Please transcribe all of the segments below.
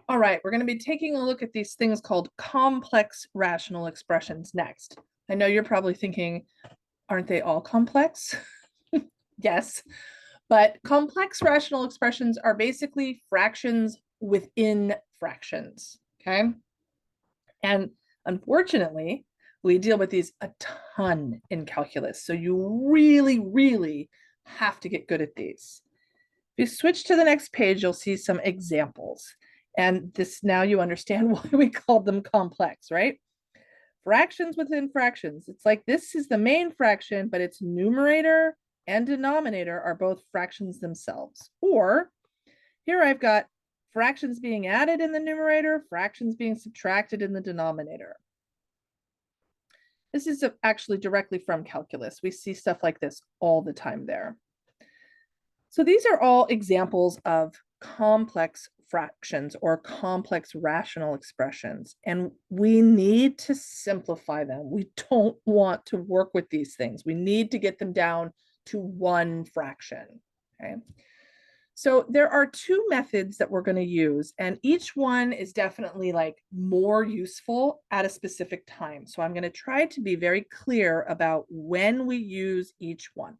All right, we're going to be taking a look at these things called complex rational expressions next. I know you're probably thinking, aren't they all complex? Yes, but complex rational expressions are basically fractions within fractions, okay? And unfortunately, we deal with these a ton in calculus, so you really, really have to get good at these. If you switch to the next page, you'll see some examples. And this, now you understand why we called them complex, right? Fractions within fractions. It's like this is the main fraction, but its numerator and denominator are both fractions themselves. Or here I've got fractions being added in the numerator, fractions being subtracted in the denominator. This is actually directly from calculus. We see stuff like this all the time there. So these are all examples of complex fractions or complex rational expressions, and we need to simplify them. We don't want to work with these things. We need to get them down to one fraction, okay? So there are two methods that we're going to use, and each one is definitely like more useful at a specific time. So I'm going to try to be very clear about when we use each one.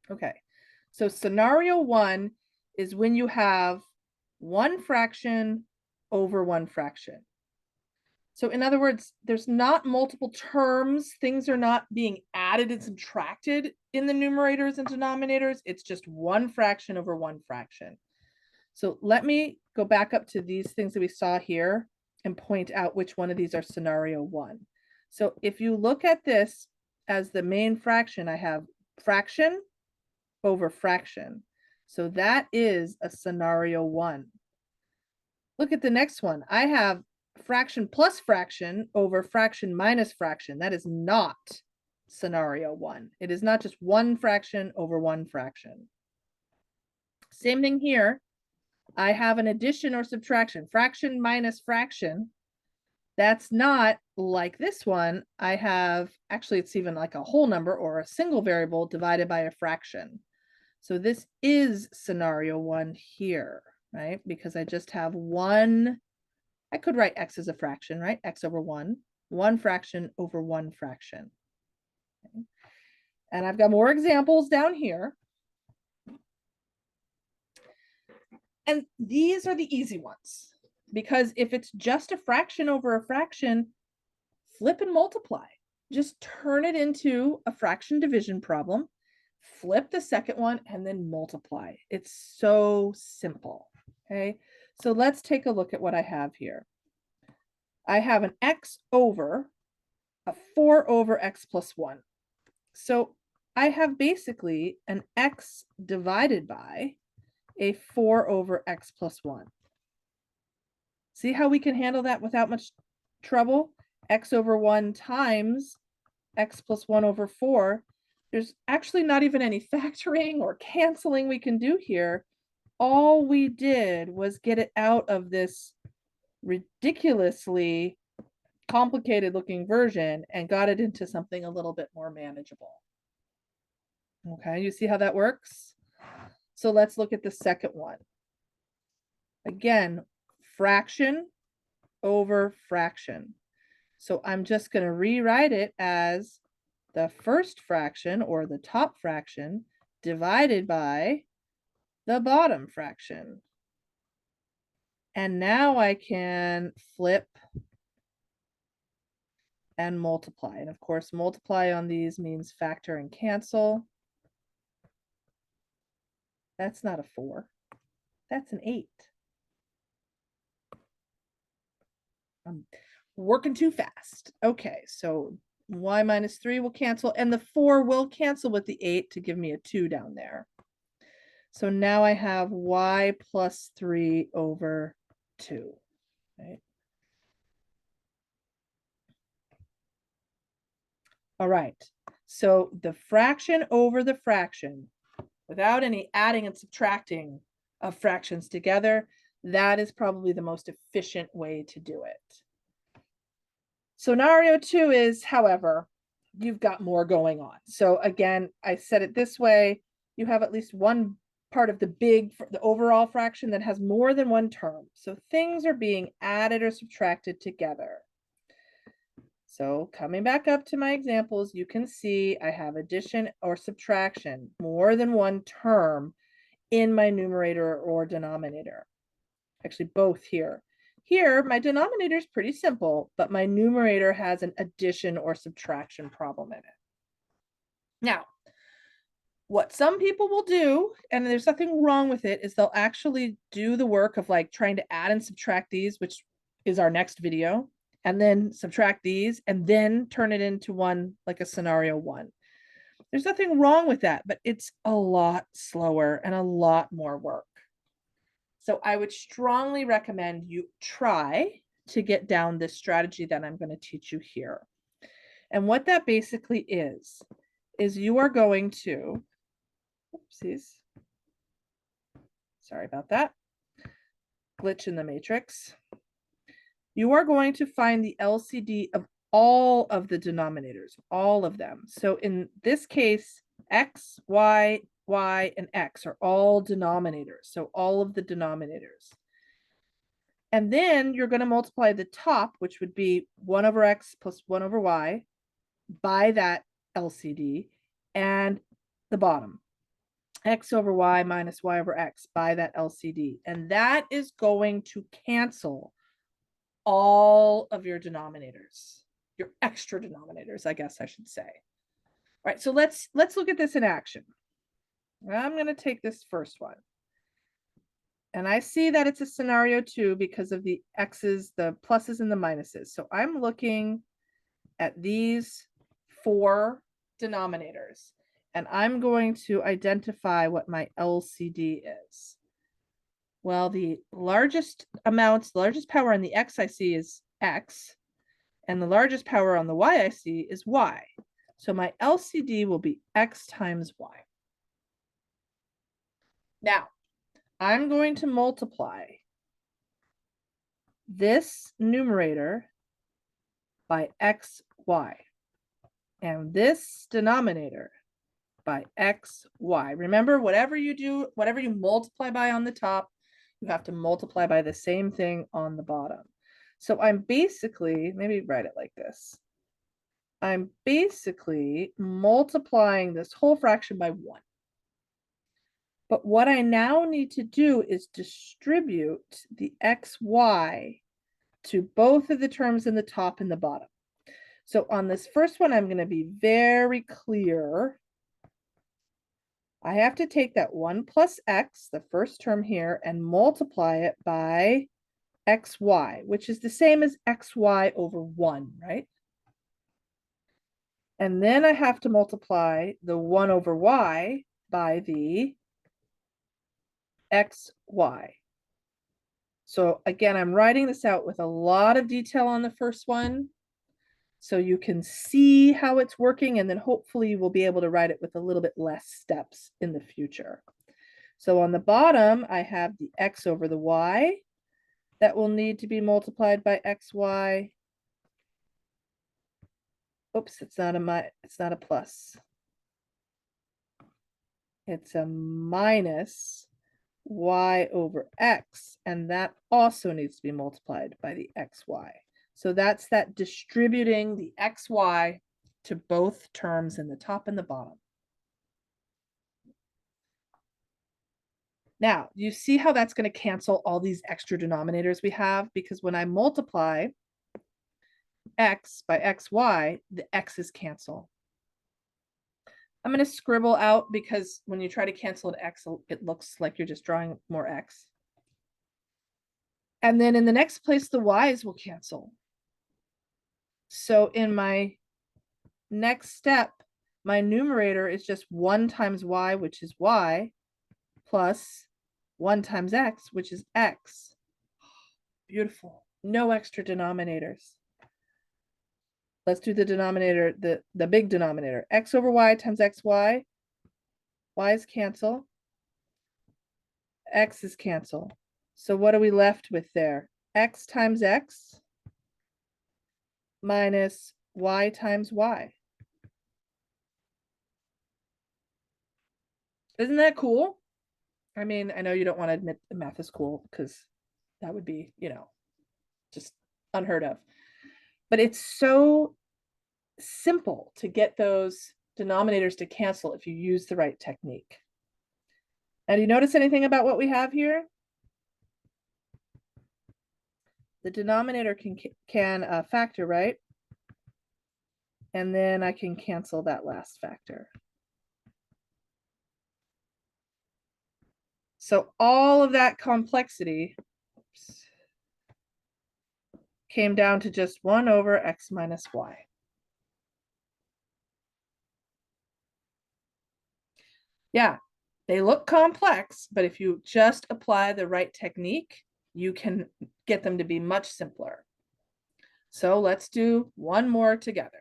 Okay. So scenario one is when you have one fraction over one fraction. So in other words, there's not multiple terms. Things are not being added and subtracted in the numerators and denominators. It's just one fraction over one fraction. So let me go back up to these things that we saw here and point out which one of these are scenario one. So if you look at this as the main fraction, I have fraction over fraction. So that is a scenario one. Look at the next one. I have fraction plus fraction over fraction minus fraction. That is not scenario one. It is not just one fraction over one fraction. Same thing here. I have an addition or subtraction, fraction minus fraction. That's not like this one. I have, actually it's even like a whole number or a single variable divided by a fraction. So this is scenario one here, right? Because I just have one, I could write x as a fraction, right? X over one fraction over one fraction. Okay. And I've got more examples down here. And these are the easy ones, because if it's just a fraction over a fraction, flip and multiply. Just turn it into a fraction division problem. Flip the second one and then multiply. It's so simple, okay? So let's take a look at what I have here. I have an x over a 4 over x plus 1. So I have basically an x divided by a 4 over x plus 1. See how we can handle that without much trouble? X over 1 times x plus 1 over 4. There's actually not even any factoring or canceling we can do here. All we did was get it out of this ridiculously complicated looking version and got it into something a little bit more manageable. Okay, you see how that works? So let's look at the second one. Again, fraction over fraction. So I'm just going to rewrite it as the first fraction or the top fraction divided by the bottom fraction. And now I can flip and multiply. And of course, multiply on these means factor and cancel. That's not a 4. That's an 8. I'm working too fast. Okay, so y minus 3 will cancel, and the 4 will cancel with the 8 to give me a 2 down there. So now I have y plus 3 over 2, right? All right, so the fraction over the fraction, without any adding and subtracting of fractions together, that is probably the most efficient way to do it. Scenario 2 is, however, you've got more going on. So again, I said it this way, you have at least one part of the overall fraction that has more than one term. So things are being added or subtracted together. So coming back up to my examples, you can see I have addition or subtraction, more than one term in my numerator or denominator. Actually, both here. Here, my denominator is pretty simple, but my numerator has an addition or subtraction problem in it. Now, what some people will do, and there's nothing wrong with it, is they'll actually do the work of like trying to add and subtract these, which is our next video, and then subtract these, and then turn it into one, like a scenario one. There's nothing wrong with that, but it's a lot slower and a lot more work. So I would strongly recommend you try to get down this strategy that I'm going to teach you here. And what that basically is you are going to, oopsies, sorry about that, glitch in the matrix. You are going to find the LCD of all of the denominators, all of them. So in this case, X, Y, Y, and X are all denominators. So all of the denominators. And then you're going to multiply the top, which would be 1 over X plus 1 over Y, by that LCD, and the bottom, X over Y minus Y over X, by that LCD. And that is going to cancel all of your denominators, your extra denominators, I guess I should say. All right, so let's look at this in action. I'm going to take this first one. And I see that it's a scenario 2 because of the X's, the pluses and the minuses. So I'm looking at these 4 denominators, and I'm going to identify what my LCD is. Well, the largest amounts, the largest power on the X I see is X, and the largest power on the Y I see is Y. So my LCD will be X times Y. Now, I'm going to multiply this numerator by XY and this denominator by XY. Remember, whatever you do, whatever you multiply by on the top, you have to multiply by the same thing on the bottom. So I'm basically, maybe write it like this. I'm basically multiplying this whole fraction by 1. But what I now need to do is distribute the XY to both of the terms in the top and the bottom. So on this first one, I'm going to be very clear. I have to take that 1 plus X, the first term here, and multiply it by XY, which is the same as XY over 1, right? And then I have to multiply the 1 over Y by the XY. So again, I'm writing this out with a lot of detail on the first one, so you can see how it's working, and then hopefully you will be able to write it with a little bit less steps in the future. So on the bottom, I have the X over the Y that will need to be multiplied by XY. Oops, it's not a plus. It's a minus Y over X, and that also needs to be multiplied by the XY. So that's that distributing the XY to both terms in the top and the bottom. Now, you see how that's going to cancel all these extra denominators we have? Because when I multiply X by XY, the X's cancel. I'm going to scribble out because when you try to cancel an X, it looks like you're just drawing more X. And then in the next place, the Y's will cancel. So in my next step, my numerator is just 1 times Y, which is Y, plus 1 times X, which is X. Beautiful. No extra denominators. Let's do the denominator, the big denominator. X over Y times XY. Y's cancel. X's cancel. So what are we left with there? X times X minus Y times Y. Isn't that cool? I mean, I know you don't want to admit that math is cool because that would be, just unheard of. But it's so simple to get those denominators to cancel if you use the right technique. Now, do you notice anything about what we have here? The denominator can factor, right? And then I can cancel that last factor. So all of that complexity came down to just 1 over x minus y. Yeah, they look complex, but if you just apply the right technique, you can get them to be much simpler. So let's do one more together.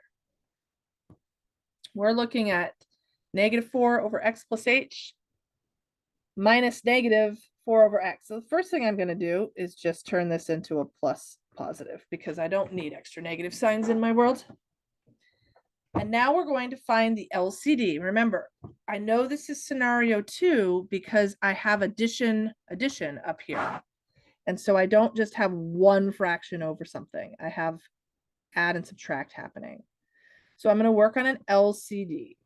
We're looking at -4 over x plus h minus -4 over x. So the first thing I'm going to do is just turn this into a plus positive because I don't need extra negative signs in my world. And now we're going to find the LCD. Remember, I know this is scenario 2 because I have addition up here. And so I don't just have one fraction over something. I have add and subtract happening. So I'm going to work on an LCD.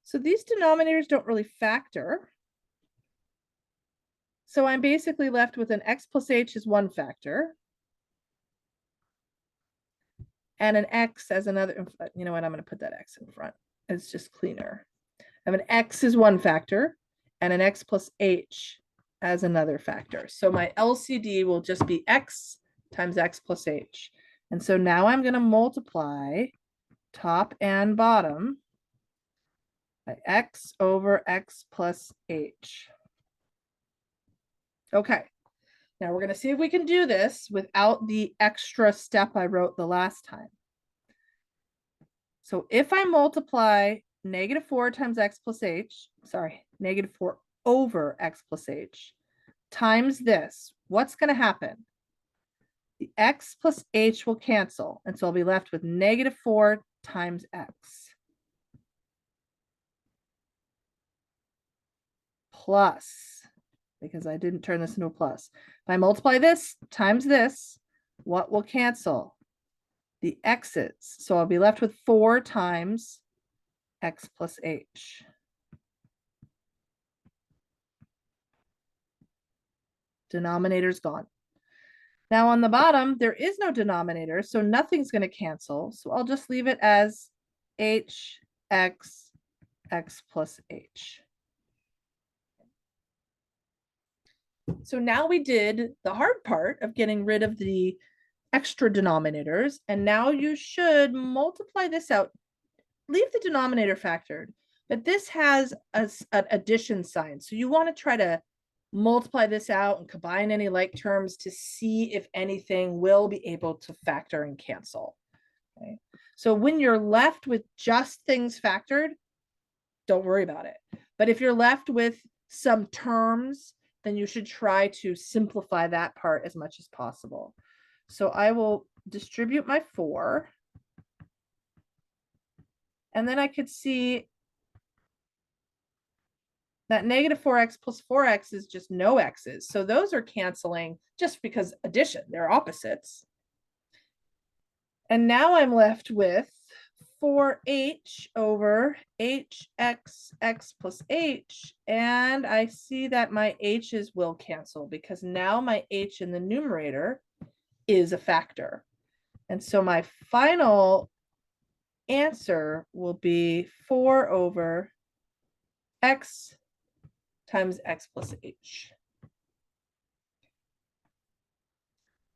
So these denominators don't really factor. So I'm basically left with an x plus h is one factor. And an x as another, you know what, I'm going to put that x in front. It's just cleaner. I have an x is one factor and an x plus h as another factor. So my LCD will just be x times x plus h. And so now I'm going to multiply top and bottom by x over x plus h. Okay, now we're going to see if we can do this without the extra step I wrote the last time. So if I multiply -4 times x plus h, sorry, -4 over x plus h times this, what's going to happen? The x plus h will cancel, and so I'll be left with -4 times x plus, because I didn't turn this into a plus. If I multiply this times this, what will cancel? The x's. So I'll be left with 4 times x plus h. Denominator's gone. Now on the bottom, there is no denominator, so nothing's going to cancel. So I'll just leave it as h, x, x plus h. So now we did the hard part of getting rid of the extra denominators, and now you should multiply this out. Leave the denominator factored, but this has an addition sign. So you want to try to multiply this out and combine any like terms to see if anything will be able to factor and cancel. Okay. So when you're left with just things factored, don't worry about it. But if you're left with some terms, then you should try to simplify that part as much as possible. So I will distribute my 4. And then I could see that -4x plus 4x is just no x's. So those are canceling just because addition, they're opposites. And now I'm left with 4h over hx x plus h. And I see that my h's will cancel because now my h in the numerator is a factor. And so my final answer will be 4 over x times x plus h.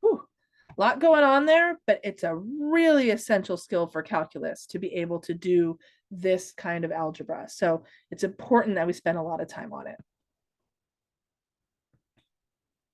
Whew. A lot going on there, but it's a really essential skill for calculus to be able to do this kind of algebra. So it's important that we spend a lot of time on it.